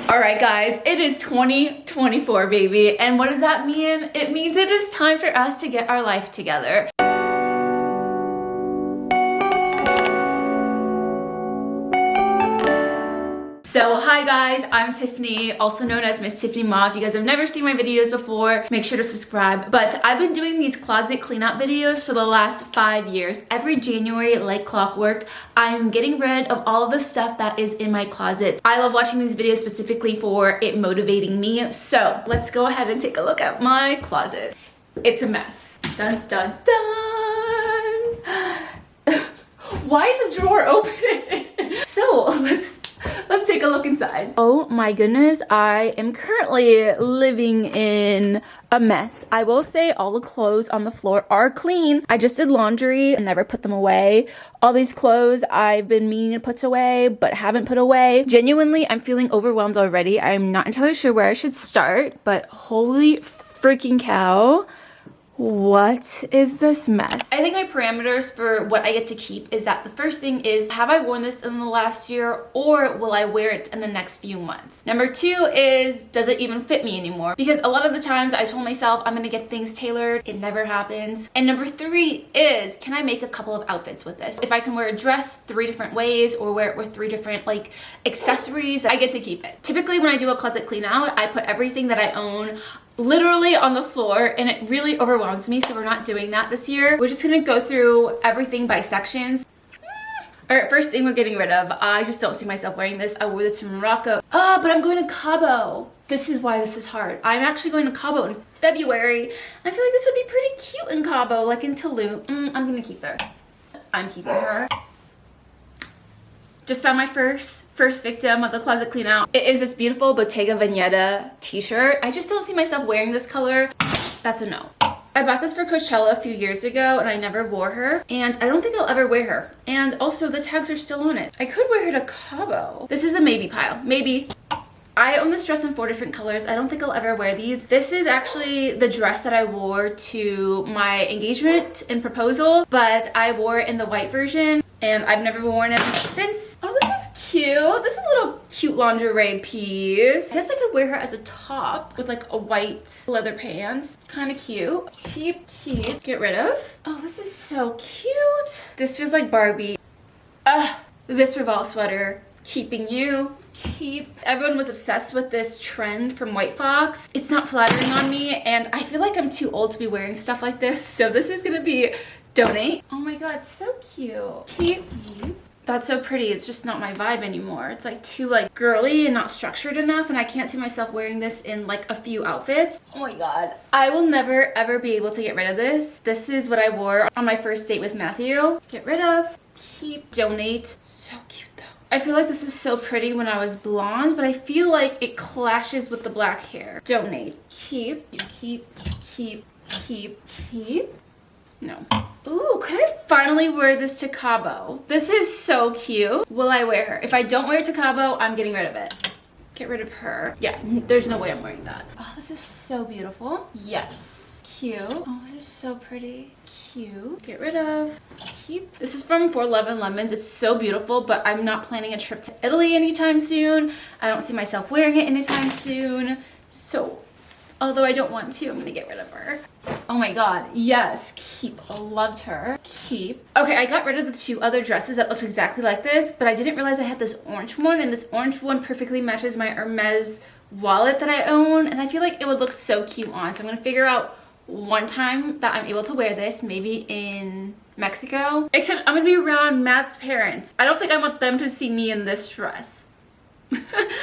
All right, guys, it is 2024, baby. And what does that mean? It means it is time for us to get our life together. So hi guys, I'm Tiffany, also known as MissTiffanyMa. If you guys have never seen my videos before, make sure to subscribe. But I've been doing these closet cleanup videos for the last 5 years. Every January, like clockwork, I'm getting rid of all of the stuff that is in my closet. I love watching these videos specifically for it motivating me. So let's go ahead and take a look at my closet. It's a mess. Dun dun dun. Why is the drawer open? So let's take a look inside. Oh my goodness, I am currently living in a mess. I will say all the clothes on the floor are clean. I just did laundry and never put them away. All these clothes I've been meaning to put away but haven't put away. Genuinely, I'm feeling overwhelmed already. I'm not entirely sure where I should start, but holy freaking cow. What is this mess? I think my parameters for what I get to keep is that the first thing is, have I worn this in the last year or will I wear it in the next few months? Number two is, does it even fit me anymore? Because a lot of the times I told myself I'm gonna get things tailored, it never happens. And number three is, can I make a couple of outfits with this? If I can wear a dress 3 different ways or wear it with 3 different like accessories, I get to keep it. Typically when I do a closet clean out, I put everything that I own literally on the floor and it really overwhelms me, so we're not doing that this year. We're just gonna go through everything by sections. All right, first thing we're getting rid of. I just don't see myself wearing this. I wore this to Morocco. But I'm going to Cabo. This is why this is hard. I'm actually going to Cabo in February and I feel like this would be pretty cute in Cabo, like in Tulum. I'm gonna keep her. I'm keeping her. Just found my first victim of the closet clean out. It is this beautiful Bottega Veneta t-shirt. I just don't see myself wearing this color. That's a no. I bought this for Coachella a few years ago and I never wore her. And I don't think I'll ever wear her. And also the tags are still on it. I could wear her to Cabo. This is a maybe pile, maybe. I own this dress in 4 different colors. I don't think I'll ever wear these. This is actually the dress that I wore to my engagement and proposal, but I wore it in the white version and I've never worn it since. Oh, this is cute. This is a little cute lingerie piece. I guess I could wear her as a top with like a white leather pants. Kind of cute. Keep. Get rid of. Oh, this is so cute. This feels like Barbie. This Revolve sweater. Keeping you. Keep. Everyone was obsessed with this trend from White Fox. It's not flattering on me and I feel like I'm too old to be wearing stuff like this, so this is gonna be donate. Oh my god, so cute. Keep. That's so pretty. It's just not my vibe anymore. It's like too like girly and not structured enough and I can't see myself wearing this in like a few outfits. Oh my god. I will never ever be able to get rid of this. This is what I wore on my first date with Matthew. Get rid of. Keep. Donate. So cute though. I feel like this is so pretty when I was blonde, but I feel like it clashes with the black hair. Donate. Keep. No. Ooh, could I finally wear this to Cabo? This is so cute. Will I wear her? If I don't wear it to Cabo, I'm getting rid of it. Get rid of her. Yeah, there's no way I'm wearing that. Oh, this is so beautiful. Yes. Cute. Oh, this is so pretty. Cute. Get rid of. Keep. This is from For Love and Lemons. It's so beautiful, but I'm not planning a trip to Italy anytime soon. I don't see myself wearing it anytime soon. So, although I don't want to, I'm gonna get rid of her. Oh my god, yes, keep. Loved her. Keep. Okay, I got rid of the 2 other dresses that looked exactly like this, but I didn't realize I had this orange one, and this orange one perfectly matches my Hermes wallet that I own, and I feel like it would look so cute on, so I'm gonna figure out one time that I'm able to wear this, maybe in Mexico. Except I'm gonna be around Matt's parents. I don't think I want them to see me in this dress.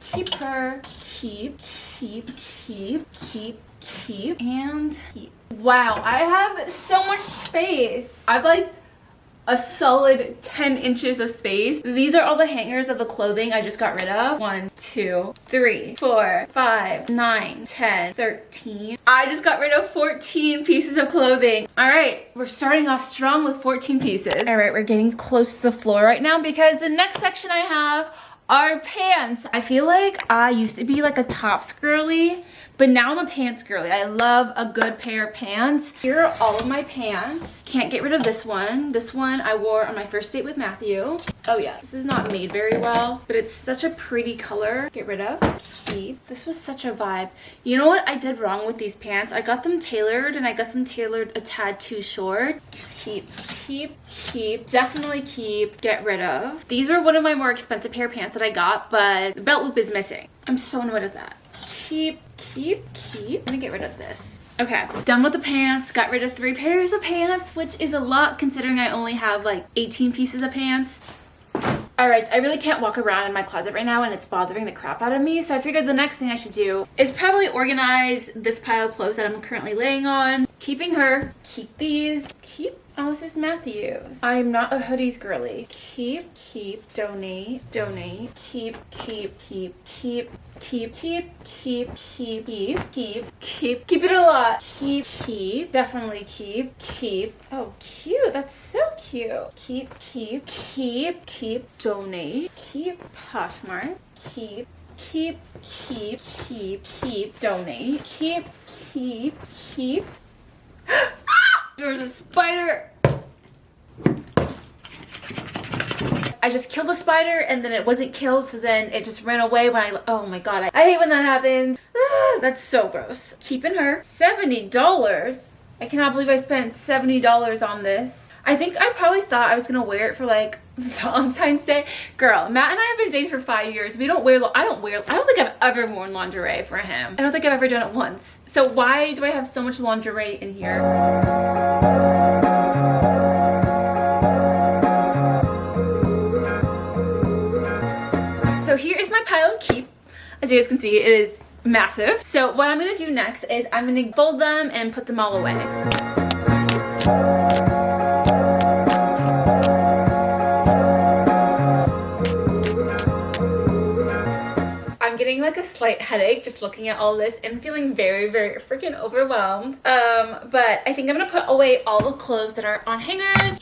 Keep her. Keep, and keep. Wow, I have so much space. I've like a solid 10 inches of space. These are all the hangers of the clothing I just got rid of. 1, 2, 3, 4, 5, 9, 10, 13. I just got rid of 14 pieces of clothing. All right, we're starting off strong with 14 pieces. All right, we're getting close to the floor right now because the next section I have are pants. I feel like I used to be like a tops girly, but now I'm a pants girly. I love a good pair of pants. Here are all of my pants. Can't get rid of this one. This one I wore on my first date with Matthew. Oh yeah, this is not made very well, but it's such a pretty color. Get rid of. Keep. This was such a vibe. You know what I did wrong with these pants? I got them tailored and I got them tailored a tad too short. Keep, keep, keep, definitely keep, get rid of. These were one of my more expensive pair of pants that I got, but the belt loop is missing. I'm so annoyed at that. Keep, keep, keep. I'm gonna get rid of this. Okay, done with the pants. Got rid of 3 pairs of pants, which is a lot considering I only have like 18 pieces of pants. All right, I really can't walk around in my closet right now and it's bothering the crap out of me. So I figured the next thing I should do is probably organize this pile of clothes that I'm currently laying on. Keeping her, keep these, keep. Oh, this is Matthew's. I'm not a hoodies girly. Keep, keep, donate, donate, keep, keep, keep, keep, keep, keep, keep, keep, keep, keep, keep it a lot. Keep, definitely keep. Oh, cute. That's so cute. Keep, donate, keep, Poshmark, keep, donate, keep. There's a spider. I just killed a spider and then it wasn't killed, so then it just ran away when oh my god, I hate when that happens. That's so gross. Keeping her. $70. I cannot believe I spent $70 on this. I think I probably thought I was gonna wear it for like Valentine's Day. Girl, Matt and I have been dating for 5 years. I don't think I've ever worn lingerie for him. I don't think I've ever done it once. So why do I have so much lingerie in here? So here is my pile of keep. As you guys can see, it is massive. So what I'm gonna do next is I'm gonna fold them and put them all away. I'm getting like a slight headache just looking at all this and feeling very, very freaking overwhelmed. But I think I'm gonna put away all the clothes that are on hangers.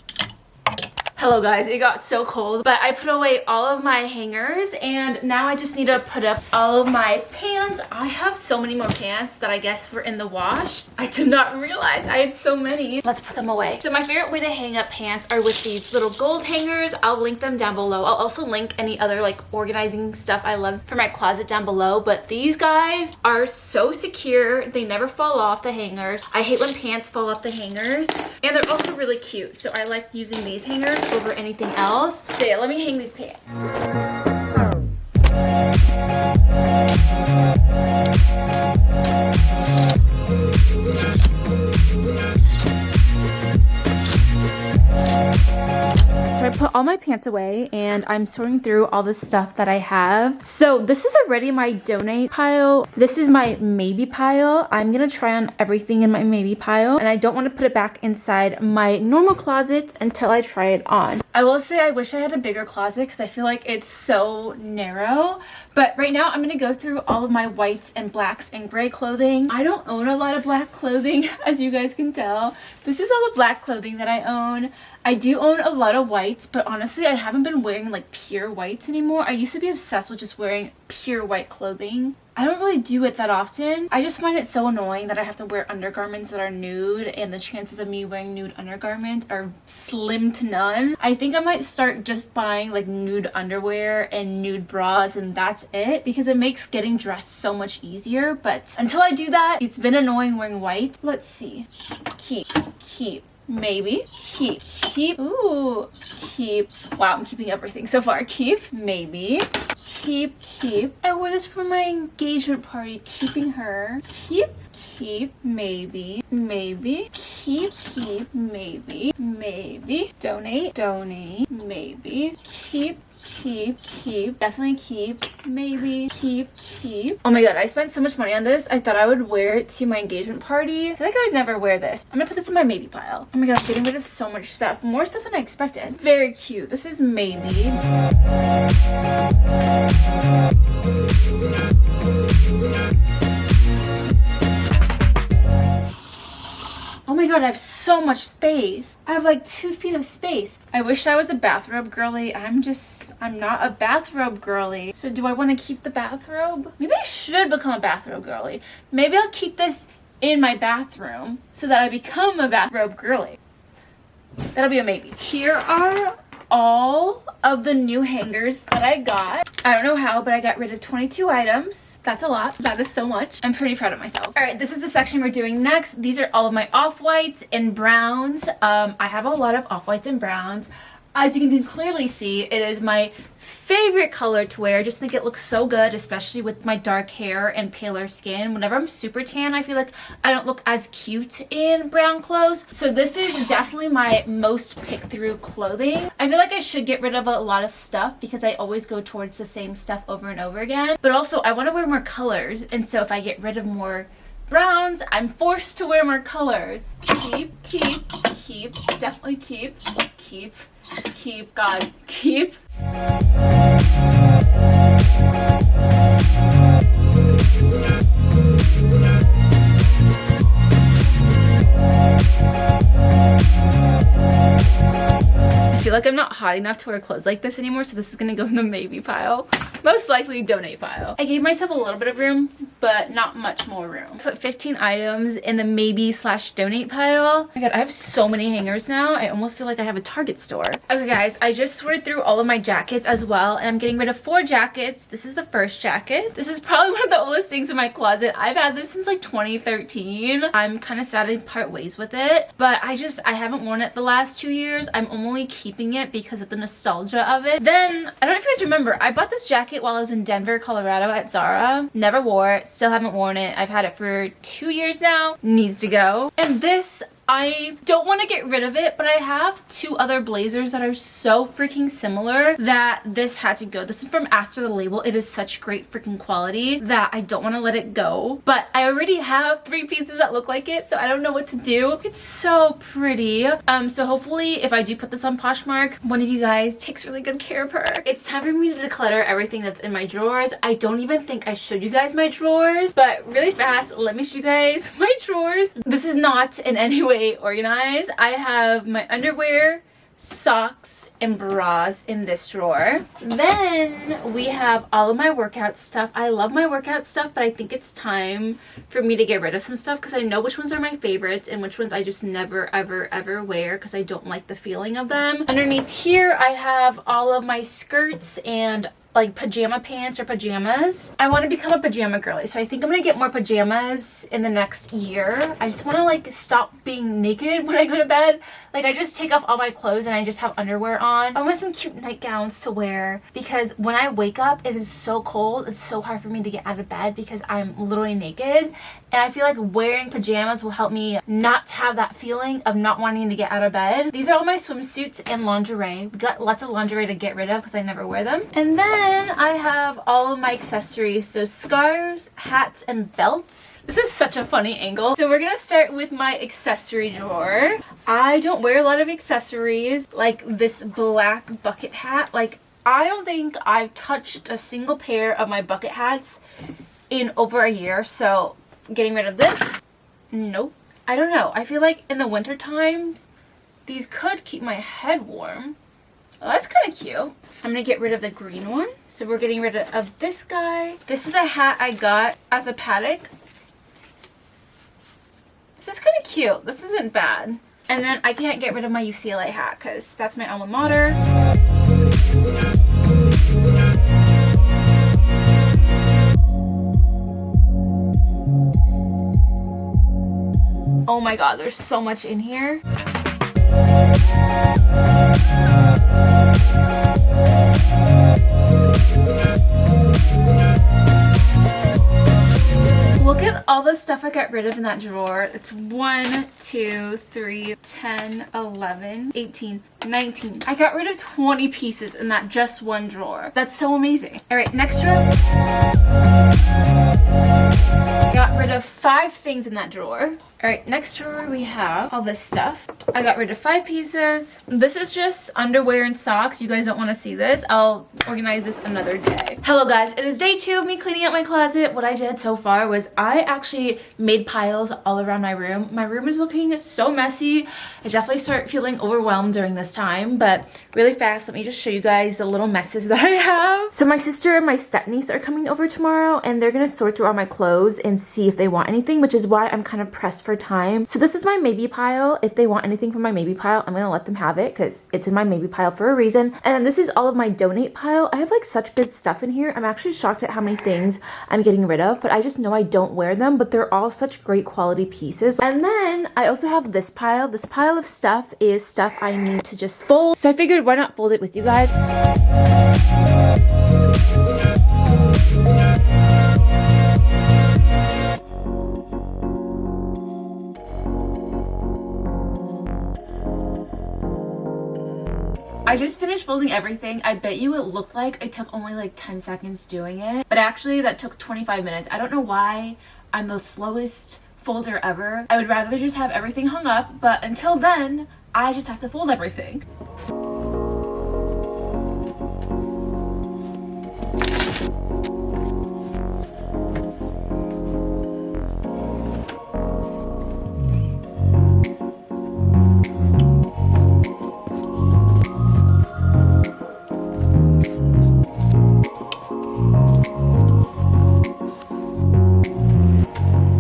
Hello guys, it got so cold, but I put away all of my hangers and now I just need to put up all of my pants. I have so many more pants that I guess were in the wash. I did not realize I had so many. Let's put them away. So my favorite way to hang up pants are with these little gold hangers. I'll link them down below. I'll also link any other like organizing stuff I love for my closet down below, but these guys are so secure. They never fall off the hangers. I hate when pants fall off the hangers, and they're also really cute. So I like using these hangers over anything else. So yeah, let me hang these pants. So I put all my pants away and I'm sorting through all the stuff that I have. So this is already my donate pile. This is my maybe pile. I'm gonna try on everything in my maybe pile and I don't want to put it back inside my normal closet until I try it on. I will say I wish I had a bigger closet because I feel like it's so narrow. But right now I'm gonna go through all of my whites and blacks and gray clothing. I don't own a lot of black clothing, as you guys can tell. This is all the black clothing that I own. I do own a lot of whites, but honestly, I haven't been wearing like pure whites anymore. I used to be obsessed with just wearing pure white clothing. I don't really do it that often. I just find it so annoying that I have to wear undergarments that are nude, and the chances of me wearing nude undergarments are slim to none. I think I might start just buying like nude underwear and nude bras, and that's it, because it makes getting dressed so much easier. But until I do that, it's been annoying wearing white. Let's see. Keep. Maybe. Keep. Ooh. Keep. Wow, I'm keeping everything so far. Keep. Maybe. Keep. I wore this for my engagement party. Keeping her. Keep. Maybe. Keep. Maybe. Donate. Maybe. Keep. Definitely keep. Maybe. Keep. Oh my god, I spent so much money on this. I thought I would wear it to my engagement party. I feel like I would never wear this. I'm gonna put this in my maybe pile. Oh my god, I'm getting rid of so much stuff. More stuff than I expected. Very cute. This is maybe. Oh my god, I have so much space. I have like 2 feet of space. I wish I was a bathrobe girly. I'm not a bathrobe girly. So do I want to keep the bathrobe? Maybe I should become a bathrobe girly. Maybe I'll keep this in my bathroom so that I become a bathrobe girly. That'll be a maybe. Here are all of the new hangers that I got. I don't know how, but I got rid of 22 items. That's a lot. That is so much. I'm pretty proud of myself. All right, this is the section we're doing next. These are all of my off-whites and browns. I have a lot of off-whites and browns. As you can clearly see, it is my favorite color to wear. I just think it looks so good, especially with my dark hair and paler skin. Whenever I'm super tan, I feel like I don't look as cute in brown clothes. So this is definitely my most pick through clothing. I feel like I should get rid of a lot of stuff because I always go towards the same stuff over and over again. But also I want to wear more colors, and so if I get rid of more browns, I'm forced to wear more colors. Keep, definitely keep, God, keep. I feel like I'm not hot enough to wear clothes like this anymore, so this is gonna go in the maybe pile. Most likely donate pile. I gave myself a little bit of room, but not much more room. Put 15 items in the maybe/donate pile. Oh my god, I have so many hangers now. I almost feel like I have a Target store. Okay guys, I just sorted through all of my jackets as well, and I'm getting rid of 4 jackets. This is the first jacket. This is probably one of the oldest things in my closet. I've had this since like 2013. I'm kind of sad to part ways with it, but I haven't worn it the last 2 years. I'm only keeping it because of the nostalgia of it. Then, I don't know if you guys remember, I bought this jacket while I was in Denver, Colorado at Zara. Never wore it, still haven't worn it. I've had it for 2 years now. Needs to go. And this, I don't want to get rid of it, but I have 2 other blazers that are so freaking similar that this had to go. This is from Ask the Label. It is such great freaking quality that I don't want to let it go. But I already have 3 pieces that look like it, so I don't know what to do. It's so pretty. So hopefully if I do put this on Poshmark, one of you guys takes really good care of her. It's time for me to declutter everything that's in my drawers. I don't even think I showed you guys my drawers, but really fast, let me show you guys my drawers. This is not in any way organized. I have my underwear, socks, and bras in this drawer. Then we have all of my workout stuff. I love my workout stuff, but I think it's time for me to get rid of some stuff because I know which ones are my favorites and which ones I just never ever wear because I don't like the feeling of them. Underneath here I have all of my skirts and like pajama pants or pajamas. I want to become a pajama girly, so I think I'm gonna get more pajamas in the next year. I just want to like stop being naked when I go to bed. Like I just take off all my clothes and I just have underwear on. I want some cute nightgowns to wear because when I wake up it is so cold. It's so hard for me to get out of bed because I'm literally naked, and I feel like wearing pajamas will help me not have that feeling of not wanting to get out of bed. These are all my swimsuits and lingerie. We got lots of lingerie to get rid of because I never wear them. And then I have all of my accessories, so scarves, hats, and belts. This is such a funny angle. So we're gonna start with my accessory drawer. I don't wear a lot of accessories, like this black bucket hat. Like I don't think I've touched a single pair of my bucket hats in over a year, so getting rid of this. Nope. I don't know. I feel like in the winter times these could keep my head warm. Oh, that's kind of cute. I'm gonna get rid of the green one. So we're getting rid of this guy. This is a hat I got at the paddock. This is kind of cute. This isn't bad. And then I can't get rid of my UCLA hat because that's my alma mater. Oh my god, there's so much in here. Look at all the stuff I got rid of in that drawer. It's 1, 2, 3, 10, 11, 18, 19. I got rid of 20 pieces in that just one drawer. That's so amazing. All right, next drawer. Got rid of 5 things in that drawer. All right, next drawer we have all this stuff. I got rid of 5 pieces. This is just underwear and socks. You guys don't want to see this. I'll organize this another day. Hello guys, it is day 2 of me cleaning out my closet. What I did so far was I actually made piles all around my room. My room is looking so messy. I definitely start feeling overwhelmed during this time, but really fast, let me just show you guys the little messes that I have. So my sister and my step niece are coming over tomorrow, and they're gonna sort through all my clothes and see if they want anything, which is is why I'm kind of pressed for time. So this is my maybe pile. If they want anything from my maybe pile, I'm gonna let them have it because it's in my maybe pile for a reason. And then this is all of my donate pile. I have like such good stuff in here. I'm actually shocked at how many things I'm getting rid of, but I just know I don't wear them, but they're all such great quality pieces. And then I also have this pile. This pile of stuff is stuff I need to just fold. So I figured why not fold it with you guys. I just finished folding everything. I bet you it looked like I took only like 10 seconds doing it, but actually that took 25 minutes. I don't know why I'm the slowest folder ever. I would rather just have everything hung up, but until then, I just have to fold everything.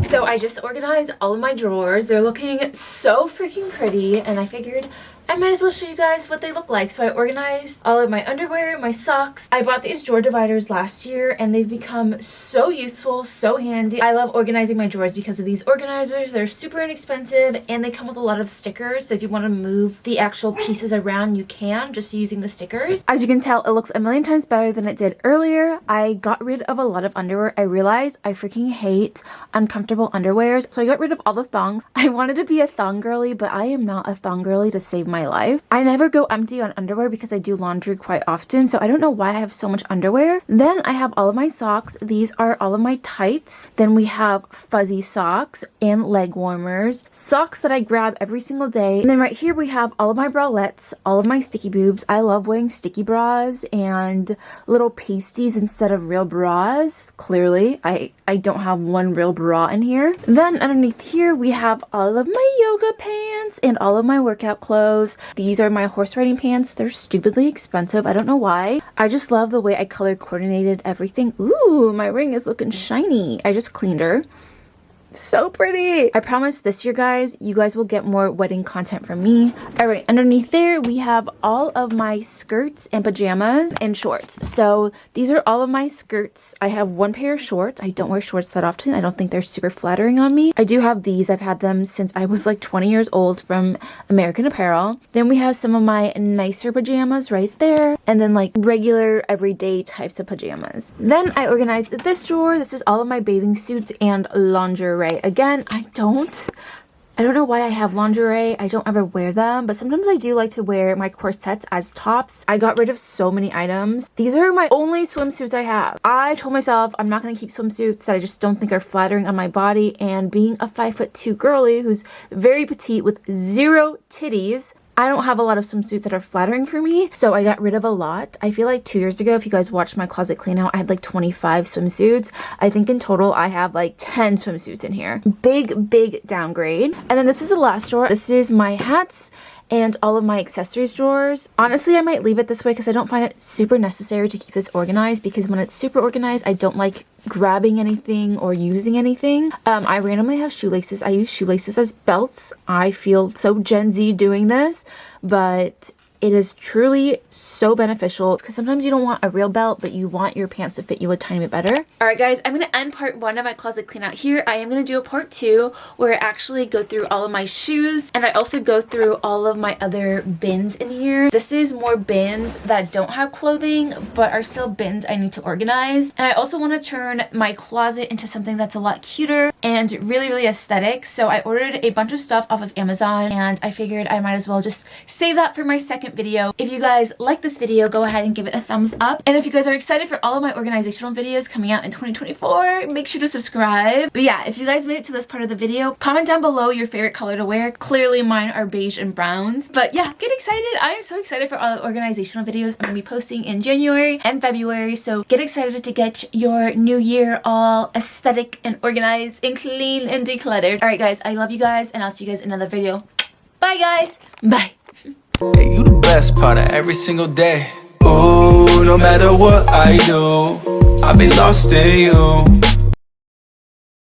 So I just organized all of my drawers. They're looking so freaking pretty, and I figured I might as well show you guys what they look like. So I organized all of my underwear, my socks. I bought these drawer dividers last year and they've become so useful, so handy. I love organizing my drawers because of these organizers. They're super inexpensive and they come with a lot of stickers. So if you want to move the actual pieces around, you can just using the stickers. As you can tell, it looks a million times better than it did earlier. I got rid of a lot of underwear. I realized I freaking hate uncomfortable underwears. So I got rid of all the thongs. I wanted to be a thong girly, but I am not a thong girly to save my life. I never go empty on underwear because I do laundry quite often, so I don't know why I have so much underwear. Then I have all of my socks. These are all of my tights. Then we have fuzzy socks and leg warmers, socks that I grab every single day. And then right here we have all of my bralettes, all of my sticky boobs. I love wearing sticky bras and little pasties instead of real bras. Clearly, I don't have one real bra in here. Then underneath here we have all of my yoga pants and all of my workout clothes. These are my horse riding pants. They're stupidly expensive. I don't know why. I just love the way I color coordinated everything. Ooh, my ring is looking shiny. I just cleaned her. So pretty. I promise this year, guys, you guys will get more wedding content from me. All right, underneath there we have all of my skirts and pajamas and shorts. So these are all of my skirts. I have one pair of shorts. I don't wear shorts that often. I don't think they're super flattering on me. I do have these. I've had them since I was like 20 years old from American Apparel. Then we have some of my nicer pajamas right there, and then like regular everyday types of pajamas. Then I organized this drawer. This is all of my bathing suits and lingerie. Again, I don't know why I have lingerie. I don't ever wear them, but sometimes I do like to wear my corsets as tops. I got rid of so many items. These are my only swimsuits I have. I told myself I'm not going to keep swimsuits that I just don't think are flattering on my body, and being a 5'2" girly who's very petite with zero titties, I don't have a lot of swimsuits that are flattering for me, so I got rid of a lot. I feel like 2 years ago, if you guys watched my closet clean out, I had like 25 swimsuits. I think in total I have like 10 swimsuits in here. Big downgrade. And then this is the last drawer. This is my hats and all of my accessories drawers. Honestly, I might leave it this way because I don't find it super necessary to keep this organized, because when it's super organized, I don't like grabbing anything or using anything. I randomly have shoelaces. I use shoelaces as belts. I feel so Gen Z doing this, but it is truly so beneficial because sometimes you don't want a real belt, but you want your pants to fit you a tiny bit better. All right, guys, I'm going to end part 1 of my closet clean out here. I am going to do a part 2 where I actually go through all of my shoes, and I also go through all of my other bins in here. This is more bins that don't have clothing, but are still bins I need to organize. And I also want to turn my closet into something that's a lot cuter and really aesthetic. So I ordered a bunch of stuff off of Amazon, and I figured I might as well just save that for my second video. If you guys like this video, go ahead and give it a thumbs up. And if you guys are excited for all of my organizational videos coming out in 2024, make sure to subscribe. But yeah, if you guys made it to this part of the video, comment down below your favorite color to wear. Clearly mine are beige and browns. But yeah, get excited. I am so excited for all the organizational videos I'm going to be posting in January and February. So get excited to get your new year all aesthetic and organized and clean and decluttered. Alright guys, I love you guys, and I'll see you guys in another video. Bye guys. Bye. Hey, you the best part of every single day. Ooh, no matter what I do, I've been lost in you.